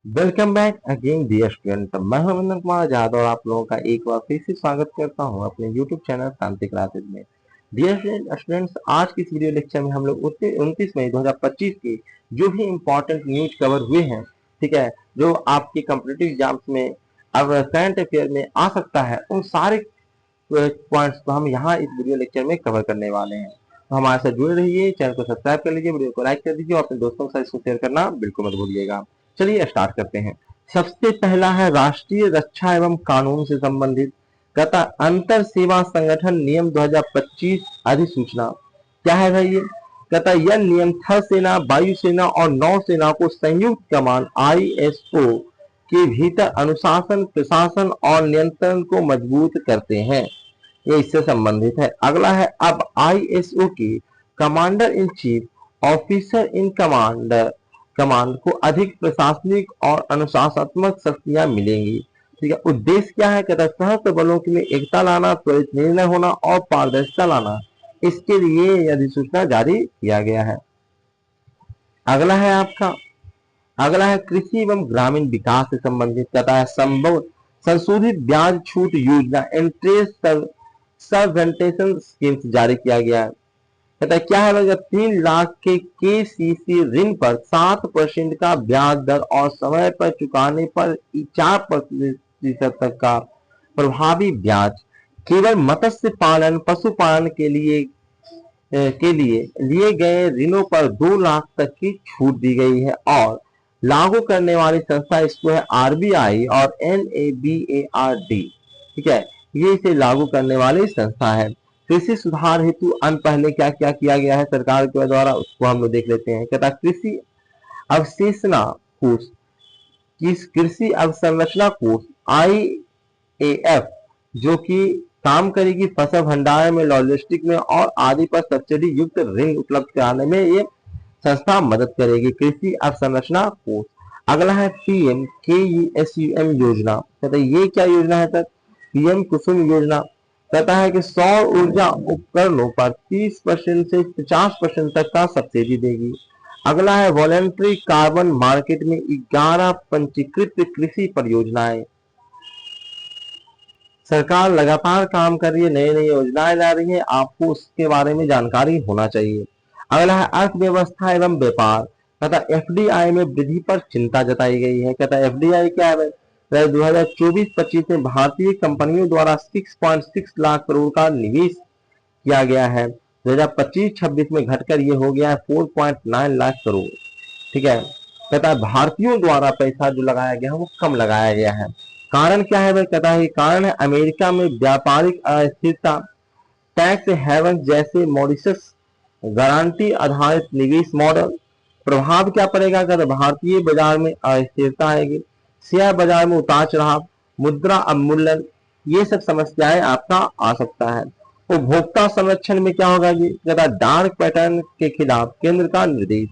Welcome back again dear student. मैं हूं अभिनंदन कुमार आजाद और आप लोगों का एक बार फिर से स्वागत करता हूं अपने यूट्यूब चैनल शांति क्लासेज में। डियर स्टूडेंट्स, आज की इस वीडियो लेक्चर में हम लोग 29 मई 2025 के जो भी इम्पोर्टेंट न्यूज कवर हुए हैं, ठीक है, जो आपके कॉम्पिटिटिव एग्जाम्स में अब करंट अफेयर में आ सकता है, उन सारे पॉइंट्स को हम यहाँ इस वीडियो लेक्चर में कवर करने वाले हैं। तो हमारे साथ जुड़े रहिए, चैनल को सब्सक्राइब कर लीजिए, वीडियो को लाइक कर दीजिए और अपने दोस्तों के साथ इसको शेयर करना बिल्कुल मत भूलिएगा। चलिए स्टार्ट करते हैं। सबसे पहला है राष्ट्रीय रक्षा एवं कानून से संबंधित। कहता अंतर सेवा संगठन नियम 2025 अधिसूचना। क्या है भाई ये? कहता यह नियम थल सेना, वायुसेना और नौसेना को संयुक्त कमान ISO के भीतर अनुशासन, प्रशासन और नियंत्रण को मजबूत करते हैं। ये इससे संबंधित है। अगला है अब ISO के commander in chief, officer in command को अधिक प्रशासनिक और अनुशासनात्मक शक्तियां मिलेंगी। ठीक है, उद्देश्य क्या है? कहता है सशस्त्र बलों में एकता लाना, त्वरित निर्णय होना और पारदर्शिता लाना। इसके लिए यह अधिसूचना जारी किया गया है। अगला है कृषि एवं ग्रामीण विकास से संबंधित। कहता है संशोधित ब्याज छूट योजना इंटरेस्ट सबवेंटेशन स्कीम्स जारी किया गया है। कहता है क्या है भाई? 3 लाख के KCC ऋण पर 7% का ब्याज दर और समय पर चुकाने पर 4% तक का प्रभावी ब्याज केवल मत्स्य पालन, पशुपालन के लिए लिए गए ऋणों पर 2 लाख तक की छूट दी गई है। और लागू करने वाली संस्था इसको है RBI और NABARD। ठीक है, ये इसे लागू करने वाली संस्था है। कृषि सुधार हेतु अन्य पहले क्या क्या किया गया है सरकार के द्वारा, उसको हम लोग देख लेते हैं। कहता कृषि अवशेषना कोष, कृषि अवसंरचना कोष IAF, जो कि काम करेगी फसल भंडारण में, लॉजिस्टिक में और आदि पर सब्सिडी युक्त ऋण उपलब्ध कराने में ये संस्था मदद करेगी। कृषि अवसंरचना कोष। अगला है PM KUSUM योजना। कहते हैं ये क्या योजना है सर? PM कुसुम योजना। कहता है कि सौर ऊर्जा उपकरणों पर 30% से 50% तक का सब्सिडी देगी। अगला है वॉलेंट्री कार्बन मार्केट में 11 पंजीकृत कृषि परियोजनाएं। सरकार लगातार काम कर रही है, नई नई योजनाएं ला रही है, आपको उसके बारे में जानकारी होना चाहिए। अगला है अर्थव्यवस्था एवं व्यापार। कहता FDI में वृद्धि पर चिंता जताई गई है। कहता FDI क्या है? 2024-25 में भारतीय कंपनियों द्वारा 6.6 लाख करोड़ का निवेश किया गया है। 2025-26 में घटकर ये हो गया है 4.9 लाख करोड़। ठीक है, कहता है भारतीयों द्वारा पैसा जो लगाया गया है वो कम लगाया गया है। कारण क्या है भाई? कहता है कारण है अमेरिका में व्यापारिक अस्थिरता, टैक्स हेवन जैसे मॉरिशस, गारंटी आधारित निवेश मॉडल। प्रभाव क्या पड़ेगा? कहते भारतीय बाजार में अस्थिरता आएगी, शेयर बाजार में उतार चढ़ाव, मुद्रा अवमूल्यन, ये सब समस्याएं आपका आ सकता है। उपभोक्ता संरक्षण में क्या होगा? कहता डार्क पैटर्न के खिलाफ केंद्र का निर्देश।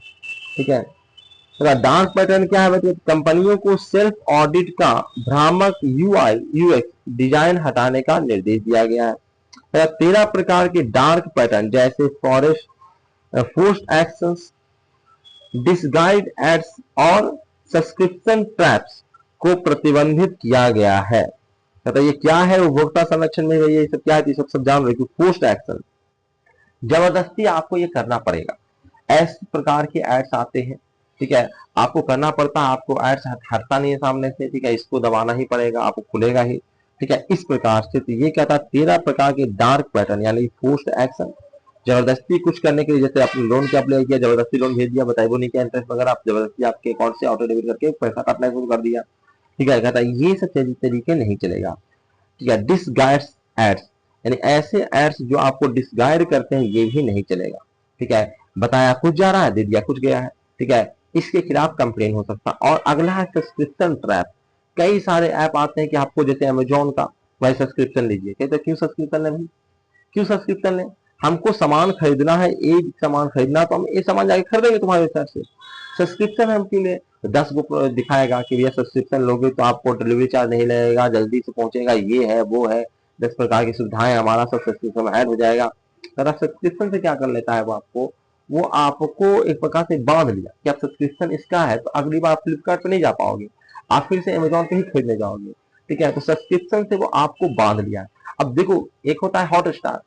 ठीक है, डार्क पैटर्न क्या है? मतलब कंपनियों को सेल्फ ऑडिट का भ्रामक UI UX डिजाइन हटाने का निर्देश दिया गया है। 13 प्रकार के डार्क पैटर्न जैसे फोर्स्ड एक्शंस, डिसगाइड एड्स और सब्सक्रिप्शन ट्रैप्स को प्रतिबंधित किया गया है। कहता ये क्या है? उपभोक्ता संरक्षण में ये सब क्या है? ये सब जान रहे कि फोर्स्ड एक्शन, जबरदस्ती आपको ये करना पड़ेगा। ऐसे प्रकार के एड्स आते हैं, ठीक है, आपको करना पड़ता है, आपको एड्स हटता नहीं है सामने से, ठीक है, इसको दबाना ही पड़ेगा, आपको खुलेगा ही। ठीक है, इस प्रकार से तो ये कहता है 13 प्रकार के डार्क पैटर्न यानी फोर्स्ड एक्शन, जबरदस्ती कुछ करने के लिए। जैसे आपने लोन क्या अप्लाई किया, जबरदस्ती लोन भेज दिया, बताइए वो नहीं क्या इंटरेस्ट वगैरह, आप जबरदस्ती आपके अकाउंट से ऑटो डेबिट करके पैसा काटना शुरू कर दिया। ठीक है, कहता है ये सब तरीके नहीं चलेगा। ठीक है, डिसगाइड्स एड्स यानी ऐसे एड्स जो आपको डिसगाइड करते हैं, ये भी नहीं चलेगा। ठीक है, बताया कुछ जा रहा है, दे दिया कुछ गया है। ठीक है, इसके खिलाफ कंप्लेन हो सकता है। और अगला है सब्सक्रिप्शन ट्रैप। कई सारे ऐप आते हैं कि आपको जैसे अमेजोन का भाई सब्सक्रिप्शन लीजिए। कहते क्यों सब्सक्रिप्शन लें भाई? क्यों सब्सक्रिप्शन लें? हमको सामान खरीदना है, एक सामान खरीदना तो हम ये सामान जाके खरीदेंगे तुम्हारे हिसाब से। सब्सक्रिप्शन हम क्यों ले? 10 को दिखाएगा कि भैया सब्सक्रिप्शन लोगे तो आपको डिलीवरी चार्ज नहीं लगेगा, जल्दी से पहुंचेगा, ये है वो है, 10 प्रकार की सुविधाएं, हमारा सब सब्सक्रिप्शन ऐड हो जाएगा। अगर सब्सक्रिप्शन से क्या कर लेता है वो आपको एक प्रकार से बांध लिया कि आप सब्सक्रिप्शन इसका है तो अगली बार फ्लिपकार्ट पे नहीं जा पाओगे, आप फिर से अमेजोन पे ही खरीदने जाओगे। ठीक है, तो सब्सक्रिप्शन से वो आपको बांध लिया। अब देखो, एक होता है हॉटस्टार,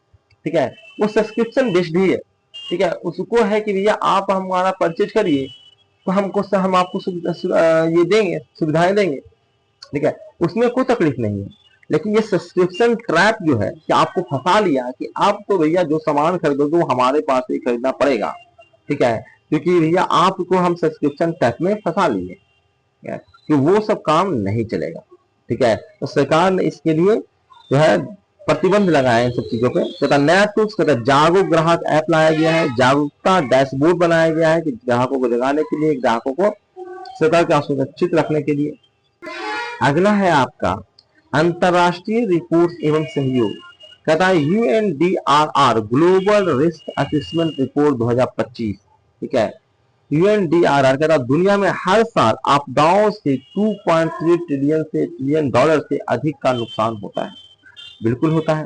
ठीक है, वो सब्सक्रिप्शन बेस्ड ही है। ठीक है, उसको है कि भैया आप हमारा परचेज करिए तो हम आपको ये देंगे, सुविधाएं देंगे। ठीक है, उसमें कोई तकलीफ नहीं है। लेकिन ये सब्सक्रिप्शन ट्रैप जो है कि आपको फंसा लिया कि आप तो भैया जो सामान खरीदोगे वो हमारे पास ही खरीदना पड़ेगा। ठीक है, क्योंकि भैया आपको हम सब्सक्रिप्शन ट्रैप में फंसा लिए। ठीक है, कि वो सब काम नहीं चलेगा। ठीक है, तो सरकार ने इसके लिए जो है प्रतिबंध लगाए इन सब चीजों पे। तथा नया टूल्स कहता है जागरूक ग्राहक ऐप लाया गया है, जागरूकता डैशबोर्ड बनाया गया है कि ग्राहकों को जगाने के लिए, ग्राहकों को सतर्क और सुरक्षित रखने के लिए। अगला है आपका अंतरराष्ट्रीय रिपोर्ट एवं सहयोग, कहता है यूएनडीआरआर ग्लोबल रिस्क असेसमेंट रिपोर्ट 2025। ठीक है, यूएनडीआरआर कहता है दुनिया में हर साल आपदाओं से 2.3 ट्रिलियन डॉलर से अधिक का नुकसान होता है। बिल्कुल होता है।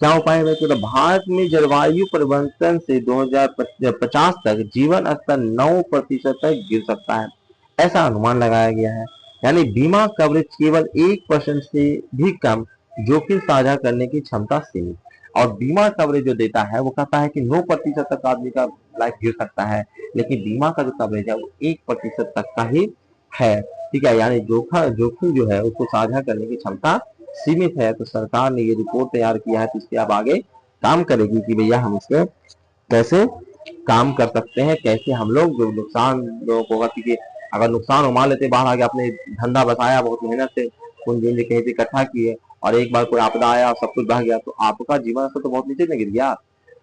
क्या उपाय है? तो भारत में जलवायु परिवर्तन से 2050 तक जीवन स्तर 9% तक गिर सकता है, ऐसा अनुमान लगाया गया है। यानी बीमा कवरेज केवल 1% से भी कम, जोखिम साझा करने की क्षमता सीमित। और बीमा कवरेज जो देता है वो कहता है कि 9% तक आदमी का लाइफ गिर सकता है, लेकिन बीमा का जो कवरेज है वो 1% तक का ही है। ठीक है, यानी जोखिम जो है उसको साझा करने की क्षमता सीमित है। तो सरकार ने ये रिपोर्ट तैयार किया है, तो इसके अब आगे काम करेगी कि भैया हम इसमें कैसे काम कर सकते हैं, कैसे हम लोग जो नुकसान लोगों को होगा। क्योंकि अगर नुकसान हो, मान लेते बाहर आके आपने धंधा बसाया, बहुत मेहनत से पूंजी कहीं से इकट्ठा किए, और एक बार कोई आपदा आया और सब कुछ बह गया, तो आपका जीवन स्तर तो बहुत नीचे में गिर गया।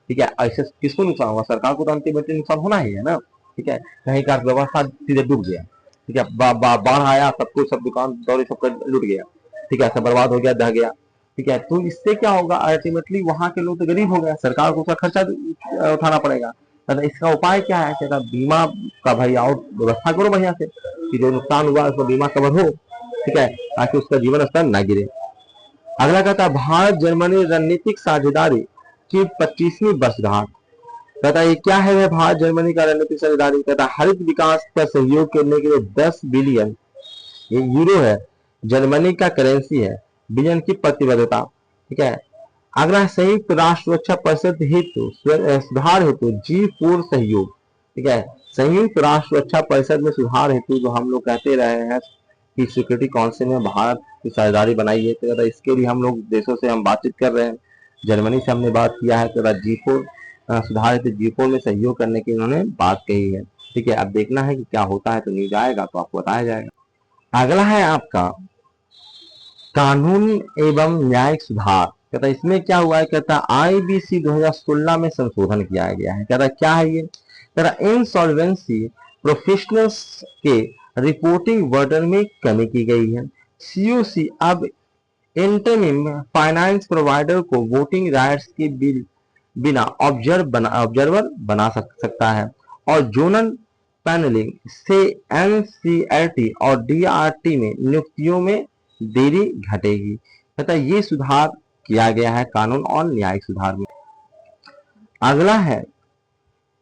ठीक है, ऐसे किसको नुकसान होगा? सरकार को तो अल्टीमेटली नुकसान होना ही है ना। ठीक है, कहीं का व्यवस्था सीधे डूब गया। ठीक है, बाढ़ आया, सब कुछ, सब दुकान दौरी सब लुट गया। ठीक है, सब बर्बाद हो गया, दह गया। ठीक है, तो इससे क्या होगा? अल्टीमेटली वहां के लोग तो गरीब हो गए, सरकार को उसका खर्चा उठाना पड़ेगा। तो इसका उपाय क्या है? कहता बीमा का भाई और व्यवस्था करो बढ़िया से कि जो नुकसान हुआ उसको बीमा कवर हो। ठीक है, ताकि उसका जीवन स्तर न गिरे। अगला कहता है भारत जर्मनी रणनीतिक साझेदारी की 25वीं वर्षगांठ। कहता है ये क्या है? वह भारत जर्मनी का रणनीतिक साझेदारी, कहता है हरित विकास का सहयोग करने के लिए 10 बिलियन ये यूरो है, जर्मनी का करेंसी है, बिलियन की प्रतिबद्धता। ठीक है, अगला संयुक्त राष्ट्र सुरक्षा परिषद हेतु सुधार हेतु G4 सहयोग। ठीक है, संयुक्त राष्ट्र सुरक्षा परिषद में सुधार हेतु जो हम लोग कहते रहे हैं कि सिक्योरिटी काउंसिल में भारत की साझेदारी बनाई है, तो इसके लिए हम लोग देशों से हम बातचीत कर रहे हैं। जर्मनी से हमने बात किया है, तो G4 सुधार हेतु G4 में सहयोग करने की उन्होंने बात कही है। ठीक है, अब देखना है कि क्या होता है, तो न्यूज आएगा तो आपको बताया जाएगा। अगला है आपका कानून एवं न्यायिक सुधार। कहता है इसमें क्या हुआ है? कहता है आईबीसी 2016 में संशोधन किया गया है। कहता है क्या है ये? कहता इंसॉल्वेंसी प्रोफेशनल्स के रिपोर्टिंग बर्डन में कमी की गई है। सीओसी अब इंटरिम फाइनेंस प्रोवाइडर को वोटिंग राइट्स के बिना ऑब्जर्वर बना सकता है, और जोनल पैनलिंग से एनसीएलटी और डीआरटी में नियुक्तियों में देरी घटेगी। तथा ये सुधार किया गया है कानून और न्यायिक सुधार में। अगला है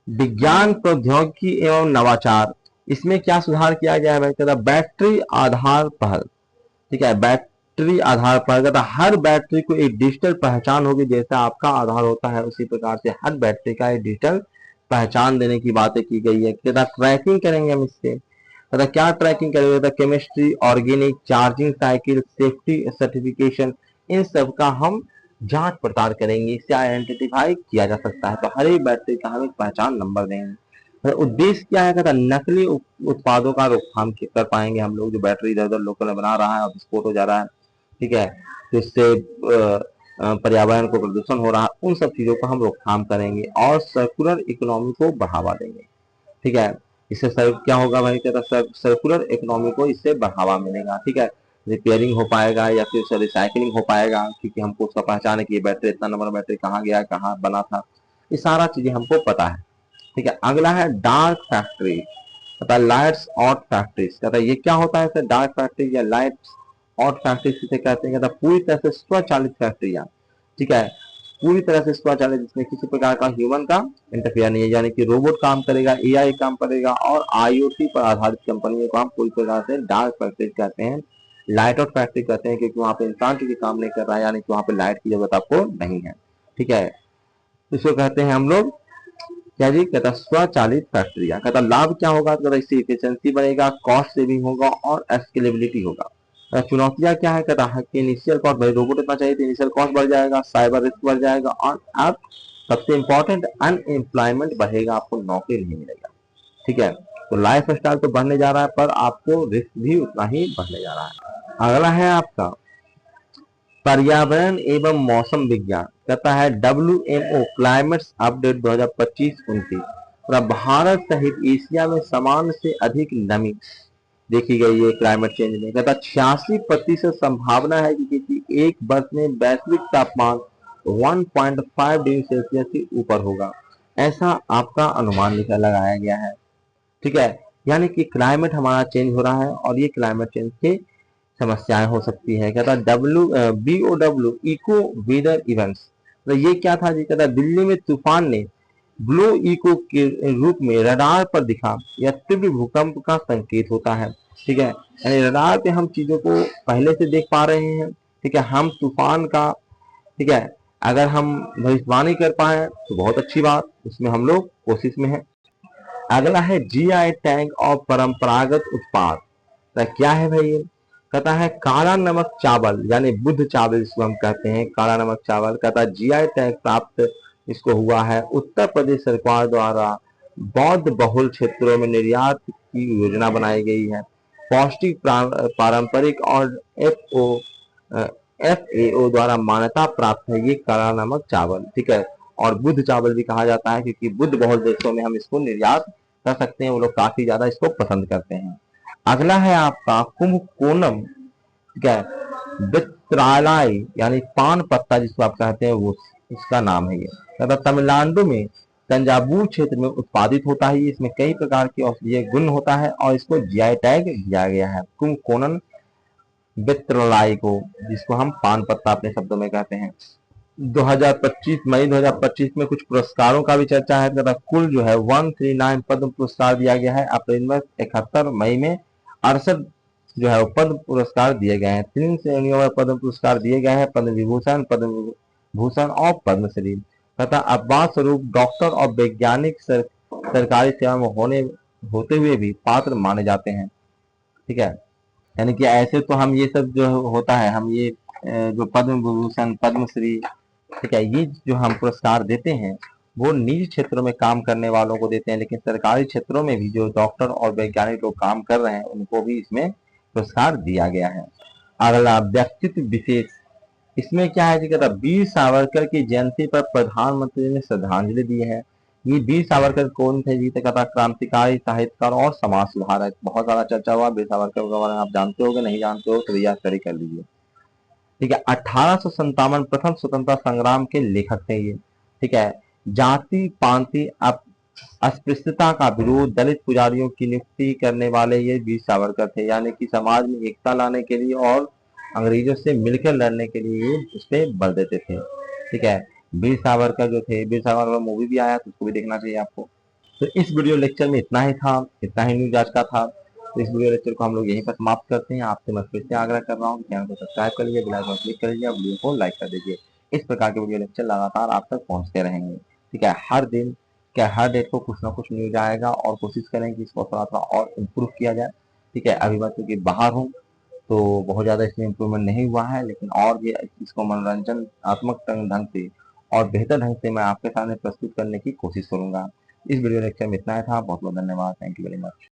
विज्ञान प्रौद्योगिकी एवं नवाचार। इसमें क्या सुधार किया गया है भाई? कहता बैटरी आधार पहल। ठीक है, बैटरी आधार पहल, कहता हर बैटरी को एक डिजिटल पहचान होगी, जैसा आपका आधार होता है उसी प्रकार से हर बैटरी का एक डिजिटल पहचान देने की बातें की गई है। कहता ट्रैकिंग करेंगे हम इससे। कहता क्या ट्रैकिंग करेंगे? Chemistry, organic, charging cycle, safety certification, इन सब का हम जांच पड़ताल करेंगे, इससे आइडेंटिफाई किया जा सकता है। तो हर एक बैटरी का हम एक पहचान नंबर देंगे। उद्देश्य क्या है? कहता नकली उत्पादों का रोकथाम कर पाएंगे हम लोग, जो बैटरी इधर उधर लोकल में बना रहा है और विस्फोट हो जा रहा है। ठीक है, तो इससे पर्यावरण को प्रदूषण हो रहा है, उन सब चीजों को हम रोकथाम करेंगे और सर्कुलर इकोनॉमी को बढ़ावा देंगे। ठीक है, इससे क्या होगा भाई? कहता सर्कुलर इकोनॉमी को इससे बढ़ावा मिलेगा। ठीक है, रिपेयरिंग हो पाएगा या फिर रिसाइकलिंग हो पाएगा, क्योंकि हमको उसका पहचान है कि ये बैटरी इतना नंबर बैटरी कहाँ गया, कहाँ बना था, ये सारा चीजें हमको पता है। ठीक है, अगला है डार्क फैक्ट्री, कहता है लाइट्स आउट फैक्ट्रीज। कहता है ये क्या होता है? डार्क फैक्ट्री या लाइट्स आउट फैक्ट्री किसे कहते हैं? कहता पूरी तरह से स्वचालित फैक्ट्रियां। ठीक है, पूरी तरह से स्वचालित, जिसमें किसी प्रकार का ह्यूमन का इंटरफेयर नहीं है, यानी कि रोबोट काम करेगा, एआई काम करेगा, और आईओटी पर आधारित कंपनियों को हम पूरी प्रकार से डार्क फैक्ट्री कहते हैं, लाइट आउट फैक्ट्री कहते हैं, क्योंकि वहां पे इंसान चूंकि काम नहीं कर रहा है, यानी कि वहां पे लाइट की जरूरत आपको नहीं है। ठीक है, इसको कहते हैं हम लोग क्या जी, कहता स्वचालित फैक्ट्रियां। कहता लाभ क्या होगा, कहता इससे इफिशिएंसी बढ़ेगा, कॉस्ट सेविंग होगा और स्केलेबिलिटी होगा। चुनौतियां क्या है, कहता है कि इनिशियल कॉस्ट, भाई रोबोट इतना चाहिए तो इनिशियल कॉस्ट बढ़ जाएगा, साइबर रिस्क बढ़ जाएगा, और अब सबसे इंपॉर्टेंट अनएम्प्लॉयमेंट बढ़ेगा, आपको नौकरी नहीं मिलेगा। ठीक है, तो लाइफ स्टाइल तो बढ़ने जा रहा है, पर आपको रिस्क भी उतना ही बढ़ने जा रहा है। अगला है आपका पर्यावरण एवं मौसम विज्ञान। कहता है WMO क्लाइमेट अपडेट 2025-29, भारत सहित एशिया में सामान्य से अधिक नमी देखी गई है क्लाइमेट चेंज में। कहता 86% संभावना है कि किसी एक वर्ष में वैश्विक तापमान 1.5 डिग्री सेल्सियस से ऊपर होगा, ऐसा आपका अनुमान लगाया गया है। ठीक है, यानी कि क्लाइमेट हमारा चेंज हो रहा है, और ये क्लाइमेट चेंज के समस्याएं हो सकती है। कहता BOW इको वेदर इवेंट्स, तो ये क्या था जी, कहता दिल्ली में तूफान ने ब्लो इको के रूप में रडार पर दिखा, यह तीव्र भूकंप का संकेत होता है। ठीक है, यानी रडार पे हम चीजों को पहले से देख पा रहे हैं। ठीक है, हम तूफान का, ठीक है, अगर हम भविष्यवाणी कर पाए तो बहुत अच्छी बात, उसमें हम लोग कोशिश में है। अगला है GI टैग और परंपरागत उत्पाद। तो क्या है भाई ये, कहता है काला नमक चावल, यानी बुद्ध चावल जिसको हम कहते हैं, काला नमक चावल। कहता है GI टैग प्राप्त इसको हुआ है, उत्तर प्रदेश सरकार द्वारा बौद्ध बहुल क्षेत्रों में निर्यात की योजना बनाई गई है, पौष्टिक पारंपरिक और FAO द्वारा मान्यता प्राप्त है ये काला नमक चावल। ठीक है, और बुद्ध चावल भी कहा जाता है, क्योंकि बुद्ध बहुल देशों में हम इसको निर्यात कर सकते हैं, वो लोग काफी ज्यादा इसको पसंद करते हैं। अगला है आपका कुंभकोणम, ठीक है, वित्रालाई, यानी पान पत्ता जिसको आप कहते हैं, वो इसका नाम है। ये कहता तमिलनाडु में तंजावुर क्षेत्र में उत्पादित होता है, इसमें कई प्रकार के औषधीय गुण होता है, और इसको GI टैग दिया गया है, कुंभकोणम वित्रालाई को, जिसको हम पान पत्ता अपने शब्दों में कहते हैं। 2025 मई 2025 में कुछ पुरस्कारों का भी चर्चा है। तथा कुल जो है 139 पद्म पुरस्कार दिया गया है। अप्रैल में 71, मई में 68 जो है पद्म पुरस्कार दिए गए हैं। 3 श्रेणियों में पद्म पुरस्कार दिए गए हैं, पद्म विभूषण, पद्म भूषण और पद्मश्री। तथा अपवाद स्वरूप डॉक्टर और वैज्ञानिक सरकारी सेवा में होते हुए भी पात्र माने जाते हैं। ठीक है, यानी कि ऐसे तो हम ये सब जो होता है, हम ये जो पद्म विभूषण, पद्मश्री, ठीक है, ये जो हम पुरस्कार देते हैं वो निजी क्षेत्रों में काम करने वालों को देते हैं, लेकिन सरकारी क्षेत्रों में भी जो डॉक्टर और वैज्ञानिक लोग काम कर रहे हैं उनको भी इसमें पुरस्कार दिया गया है। अगला व्यक्तित्व विशेष, इसमें क्या है कि वीर सावरकर की जयंती पर प्रधानमंत्री ने श्रद्धांजलि दी है। ये वीर सावरकर कौन थे जी, तो कहता क्रांतिकारी, साहित्यकार और समाज सुधारक। बहुत ज्यादा चर्चा हुआ वीर सावरकर के बारे में, आप जानते होगे, नहीं जानते हो तो भैया स्टडी कर लीजिए। ठीक है, 1857 प्रथम स्वतंत्रता संग्राम के लेखक थे ये। ठीक है, जाति पांति अस्पृश्यता का विरोध, दलित पुजारियों की नियुक्ति करने वाले ये वीर सावरकर थे, यानी कि समाज में एकता लाने के लिए और अंग्रेजों से मिलकर लड़ने के लिए उस पर बल देते थे। ठीक है, वीर सावरकर जो थे, वीर सावरकर मूवी भी आया तो उसको भी देखना चाहिए आपको। तो इस वीडियो लेक्चर में इतना ही था, इतना ही न्यूज आज का था। तो इस वीडियो लेक्चर को हम लोग यहीं पर समाप्त करते हैं। आपसे मैं फिर से आग्रह कर रहा हूँ, चैनल को सब्सक्राइब कर लीजिए, बेल आइकन क्लिक कर लीजिए, वीडियो को लाइक कर दीजिए। इस प्रकार के वीडियो लेक्चर लगातार आप तक पहुंचते रहेंगे। ठीक है, हर दिन क्या हर डेट को कुछ ना कुछ न्यूज आएगा, और कोशिश करें कि इसको थोड़ा थोड़ा और इम्प्रूव किया जाए। ठीक है, अभी मैं क्योंकि बाहर हूँ तो बहुत ज़्यादा इसमें इम्प्रूवमेंट नहीं हुआ है, लेकिन और भी इसको मनोरंजनात्मक ढंग से और बेहतर ढंग से मैं आपके सामने प्रस्तुत करने की कोशिश करूंगा। इस वीडियो लेक्चर में इतना ही था। बहुत बहुत धन्यवाद। Thank you very much.